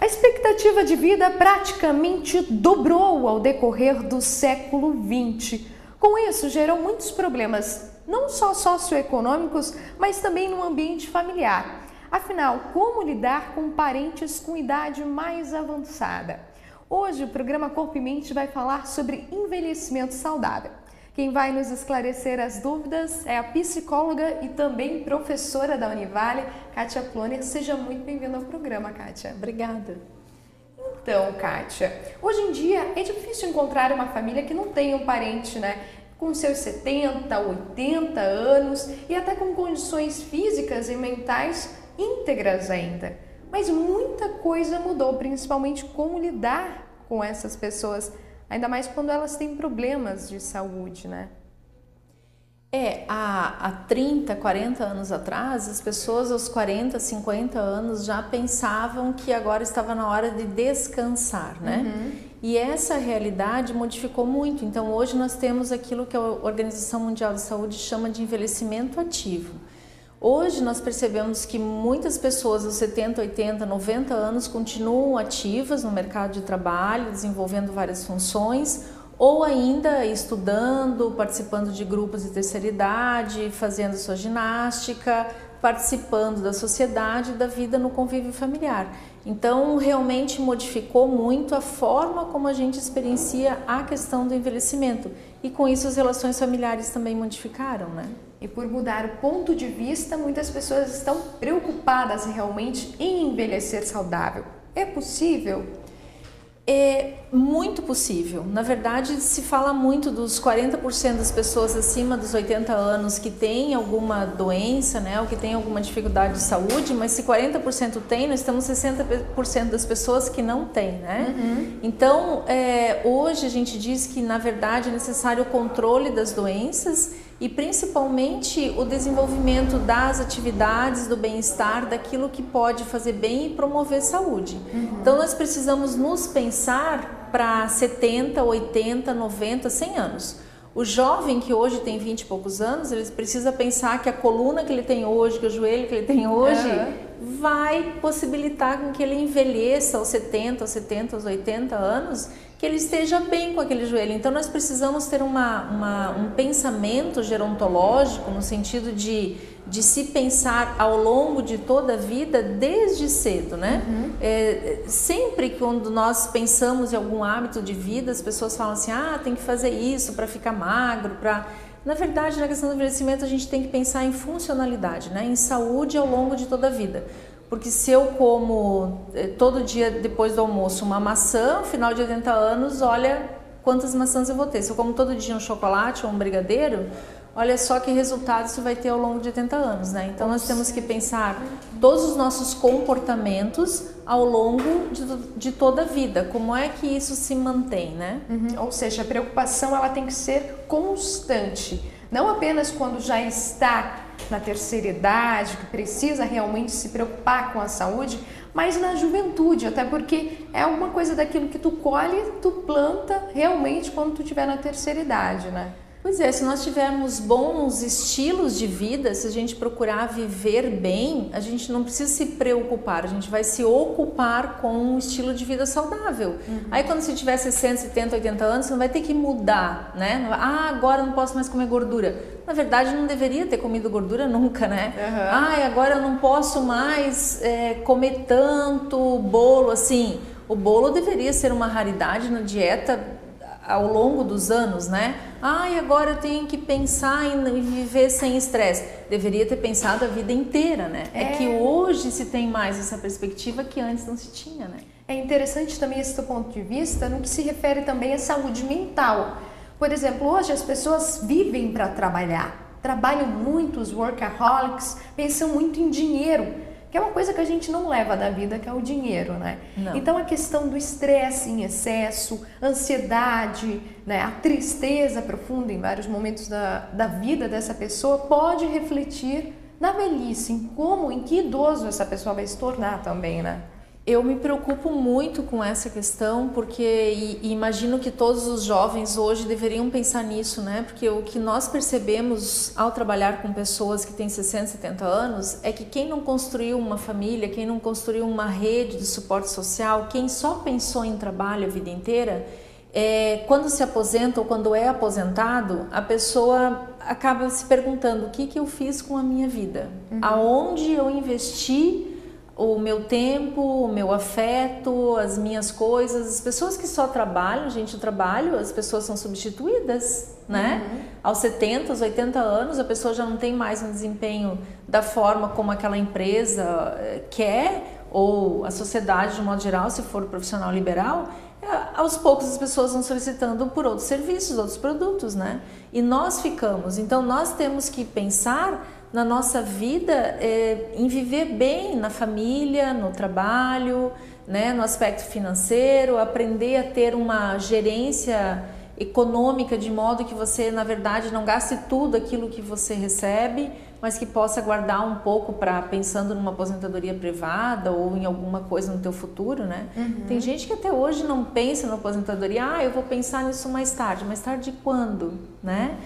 A expectativa de vida praticamente dobrou ao decorrer do século XX. Com isso, gerou muitos problemas, não só socioeconômicos, mas também no ambiente familiar. Afinal, como lidar com parentes com idade mais avançada? Hoje, o programa Corpo e Mente vai falar sobre envelhecimento saudável. Quem vai nos esclarecer as dúvidas é a psicóloga e também professora da Univale, Kátia Ploner. Seja muito bem-vinda ao programa, Kátia. Obrigada. Então, Kátia, hoje em dia é difícil encontrar uma família que não tenha um parente, né, com seus 70, 80 anos e até com condições físicas e mentais íntegras ainda. Mas muita coisa mudou, principalmente como lidar com essas pessoas, ainda mais quando elas têm problemas de saúde, né? Há 30, 40 anos atrás, as pessoas aos 40, 50 anos já pensavam que agora estava na hora de descansar, né? E essa realidade modificou muito. Então, hoje nós temos aquilo que a Organização Mundial de Saúde chama de envelhecimento ativo. Hoje nós percebemos que muitas pessoas aos 70, 80, 90 anos continuam ativas no mercado de trabalho, desenvolvendo várias funções, ou ainda estudando, participando de grupos de terceira idade, fazendo sua ginástica, participando da sociedade e da vida no convívio familiar. Então, realmente modificou muito a forma como a gente experiencia a questão do envelhecimento. E com isso as relações familiares também modificaram, né? E por mudar o ponto de vista, muitas pessoas estão preocupadas realmente em envelhecer saudável. É possível? É muito possível. Na verdade, se fala muito dos 40% das pessoas acima dos 80 anos que têm alguma doença, né, ou que têm alguma dificuldade de saúde, mas se 40% tem, nós temos 60% das pessoas que não têm, né? Então, hoje a gente diz que, na verdade, é necessário o controle das doenças e principalmente o desenvolvimento das atividades, do bem-estar, daquilo que pode fazer bem e promover saúde. Então nós precisamos nos pensar para 70, 80, 90, 100 anos. O jovem que hoje tem 20 e poucos anos, ele precisa pensar que a coluna que ele tem hoje, que o joelho que ele tem hoje, vai possibilitar com que ele envelheça aos 70, aos 80 anos, que ele esteja bem com aquele joelho. Então nós precisamos ter um pensamento gerontológico no sentido de se pensar ao longo de toda a vida desde cedo, né? Sempre quando nós pensamos em algum hábito de vida, as pessoas falam assim, tem que fazer isso para ficar magro, Na verdade, na questão do envelhecimento, a gente tem que pensar em funcionalidade, né? Em saúde ao longo de toda a vida. Porque se eu como todo dia depois do almoço uma maçã, no final de 80 anos, olha quantas maçãs eu vou ter. Se eu como todo dia um chocolate ou um brigadeiro, olha só que resultado isso vai ter ao longo de 80 anos, né? Então nós temos que pensar todos os nossos comportamentos ao longo de toda a vida. Como é que isso se mantém, né? Ou seja, a preocupação ela tem que ser constante. Não apenas quando já está na terceira idade, que precisa realmente se preocupar com a saúde, mas na juventude, até porque é alguma coisa daquilo que tu colhe, tu planta realmente quando tu estiver na terceira idade, né? Pois é, se nós tivermos bons estilos de vida, se a gente procurar viver bem, a gente não precisa se preocupar, a gente vai se ocupar com um estilo de vida saudável. Aí quando você tiver 60, 70, 80 anos, você não vai ter que mudar, né? Agora eu não posso mais comer gordura. Na verdade, não deveria ter comido gordura nunca, né? Agora eu não posso mais comer tanto bolo assim. O bolo deveria ser uma raridade na dieta ao longo dos anos, né? Agora eu tenho que pensar em viver sem estresse. Deveria ter pensado a vida inteira, né? É que hoje se tem mais essa perspectiva que antes não se tinha, né? É interessante também esse teu ponto de vista no que se refere também à saúde mental. Por exemplo, hoje as pessoas vivem para trabalhar, trabalham muito, os workaholics, pensam muito em dinheiro. Que é uma coisa que a gente não leva da vida, que é o dinheiro, né? Não. Então a questão do estresse em excesso, ansiedade, né? A tristeza profunda em vários momentos da vida dessa pessoa pode refletir na velhice, em que idoso essa pessoa vai se tornar também, né? Eu me preocupo muito com essa questão, porque e imagino que todos os jovens hoje deveriam pensar nisso, né? Porque o que nós percebemos ao trabalhar com pessoas que têm 60, 70 anos é que quem não construiu uma família, quem não construiu uma rede de suporte social, quem só pensou em trabalho a vida inteira, quando se aposenta ou quando é aposentado, a pessoa acaba se perguntando: o que eu fiz com a minha vida? Aonde eu investi o meu tempo, o meu afeto, as minhas coisas? As pessoas que só trabalham, gente, o trabalho, as pessoas são substituídas, né? Aos 70, aos 80 anos, a pessoa já não tem mais um desempenho da forma como aquela empresa quer, ou a sociedade de modo geral, se for profissional liberal. Aos poucos as pessoas vão solicitando por outros serviços, outros produtos, né? E nós ficamos. Então nós temos que pensar na nossa vida em viver bem na família, no trabalho, né? No aspecto financeiro, aprender a ter uma gerência econômica de modo que você, na verdade, não gaste tudo aquilo que você recebe, mas que possa guardar um pouco para pensando numa aposentadoria privada ou em alguma coisa no teu futuro, né? Tem gente que até hoje não pensa na aposentadoria. Eu vou pensar nisso mais tarde. Mais tarde quando, né?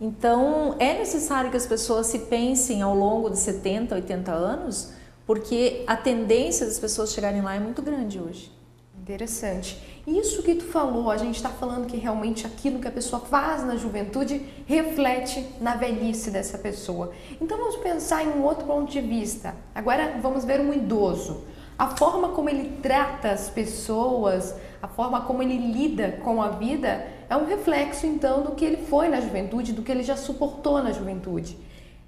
Então é necessário que as pessoas se pensem ao longo de 70, 80 anos, porque a tendência das pessoas chegarem lá é muito grande hoje. Interessante. Isso que tu falou, a gente está falando que realmente aquilo que a pessoa faz na juventude reflete na velhice dessa pessoa. Então vamos pensar em um outro ponto de vista. Agora vamos ver um idoso. A forma como ele trata as pessoas, a forma como ele lida com a vida é um reflexo então do que ele foi na juventude, do que ele já suportou na juventude.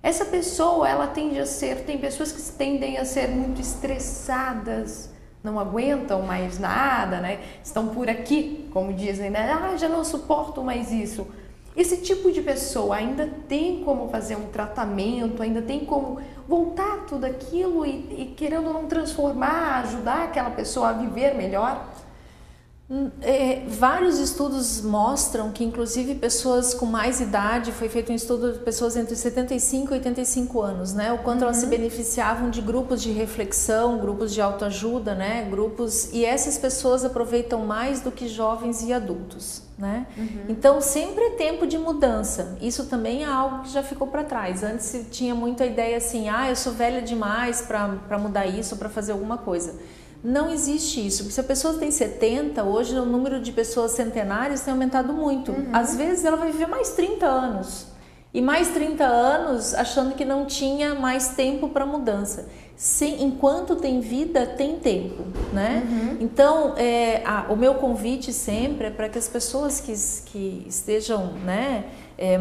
Essa pessoa, ela tende a ser, tem pessoas que tendem a ser muito estressadas, não aguentam mais nada, né? Estão por aqui, como dizem, né? Já não suporto mais isso. Esse tipo de pessoa ainda tem como fazer um tratamento, ainda tem como voltar tudo aquilo e querendo não transformar, ajudar aquela pessoa a viver melhor? Vários estudos mostram que inclusive pessoas com mais idade, foi feito um estudo de pessoas entre 75 e 85 anos, né? O quanto elas se beneficiavam de grupos de reflexão, grupos de autoajuda, né? E essas pessoas aproveitam mais do que jovens e adultos, né? Então sempre é tempo de mudança. Isso também é algo que já ficou para trás. Antes se tinha muito a ideia assim: eu sou velha demais para mudar isso, para fazer alguma coisa. Não existe isso. Se a pessoa tem 70, hoje o número de pessoas centenárias tem aumentado muito. Às vezes ela vai viver mais 30 anos. E mais 30 anos achando que não tinha mais tempo para mudança. Enquanto tem vida, tem tempo, né? Então, o meu convite sempre é para que as pessoas que estejam, né,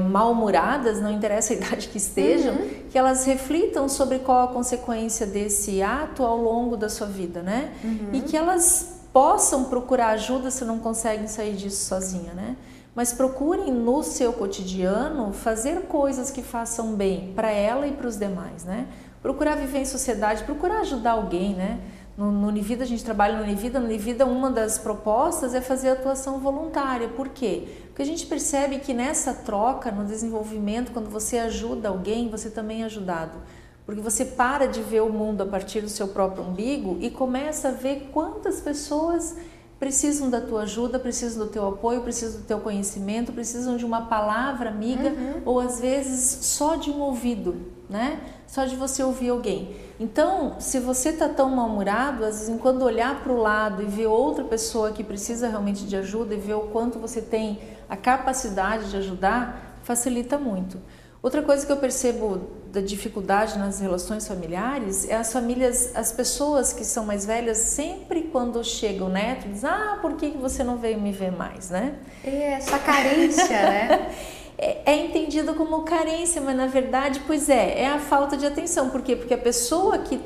mal-humoradas, não interessa a idade que estejam, que elas reflitam sobre qual a consequência desse ato ao longo da sua vida, né? E que elas possam procurar ajuda se não conseguem sair disso sozinha, né? Mas procurem no seu cotidiano fazer coisas que façam bem para ela e para os demais, né? Procurar viver em sociedade, procurar ajudar alguém, né? No Univida, a gente trabalha no Univida. No Univida, uma das propostas é fazer atuação voluntária. Por quê? Porque a gente percebe que nessa troca, no desenvolvimento, quando você ajuda alguém, você também é ajudado. Porque você para de ver o mundo a partir do seu próprio umbigo e começa a ver quantas pessoas precisam da tua ajuda, precisam do teu apoio, precisam do teu conhecimento, precisam de uma palavra amiga ou às vezes só de um ouvido, né? Só de você ouvir alguém. Então, se você está tão mal-humorado, às vezes, quando olhar para o lado e ver outra pessoa que precisa realmente de ajuda e ver o quanto você tem a capacidade de ajudar, facilita muito. Outra coisa que eu percebo da dificuldade nas relações familiares é as pessoas que são mais velhas, sempre quando chega o neto, dizem: por que você não veio me ver mais, né? Essa carência, né? É entendido como carência, mas na verdade, é a falta de atenção. Por quê? Porque a pessoa que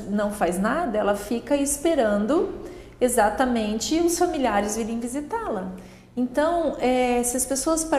não faz nada, ela fica esperando exatamente os familiares virem visitá-la. Então, se as pessoas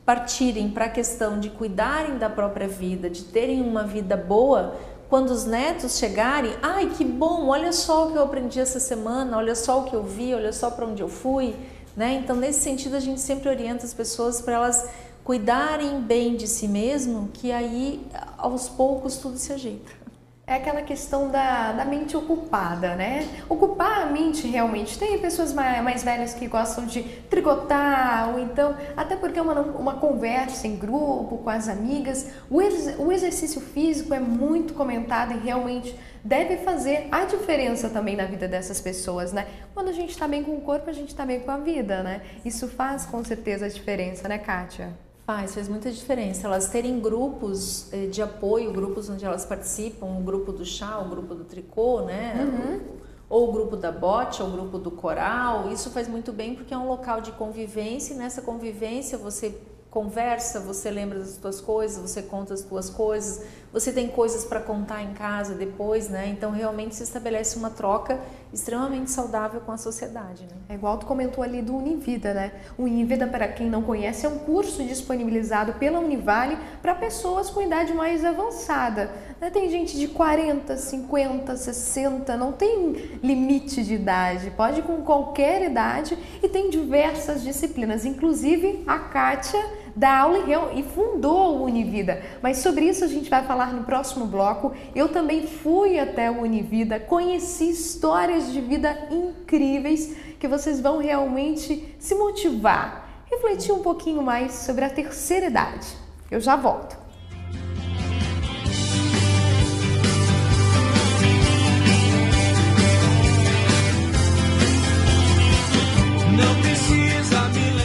partirem para a questão de cuidarem da própria vida, de terem uma vida boa, quando os netos chegarem, ai que bom, olha só o que eu aprendi essa semana, olha só o que eu vi, olha só para onde eu fui, né? Então nesse sentido a gente sempre orienta as pessoas para elas cuidarem bem de si mesmo, que aí aos poucos tudo se ajeita. É aquela questão da mente ocupada, né? Ocupar a mente realmente. Tem pessoas mais velhas que gostam de tricotar, ou então, até porque é uma conversa em grupo, com as amigas. O exercício físico é muito comentado e realmente deve fazer a diferença também na vida dessas pessoas, né? Quando a gente tá bem com o corpo, a gente tá bem com a vida, né? Isso faz com certeza a diferença, né, Kátia? Faz muita diferença. Elas terem grupos de apoio, grupos onde elas participam, o grupo do chá, o grupo do tricô, né? Ou o grupo da bote, ou o grupo do coral. Isso faz muito bem porque é um local de convivência e nessa convivência você conversa, você lembra das suas coisas, você conta as suas coisas, você tem coisas para contar em casa depois, né? Então realmente se estabelece uma troca extremamente saudável com a sociedade, né? É igual tu comentou ali do Univida, né? O Univida, para quem não conhece, é um curso disponibilizado pela Univale para pessoas com idade mais avançada, né? Tem gente de 40, 50, 60, não tem limite de idade, pode ir com qualquer idade e tem diversas disciplinas, inclusive a Kátia dá aula e fundou o Univida, mas sobre isso a gente vai falar no próximo bloco. Eu também fui até o Univida, conheci histórias de vida incríveis que vocês vão realmente se motivar, refletir um pouquinho mais sobre a terceira idade. Eu já volto. Não precisa me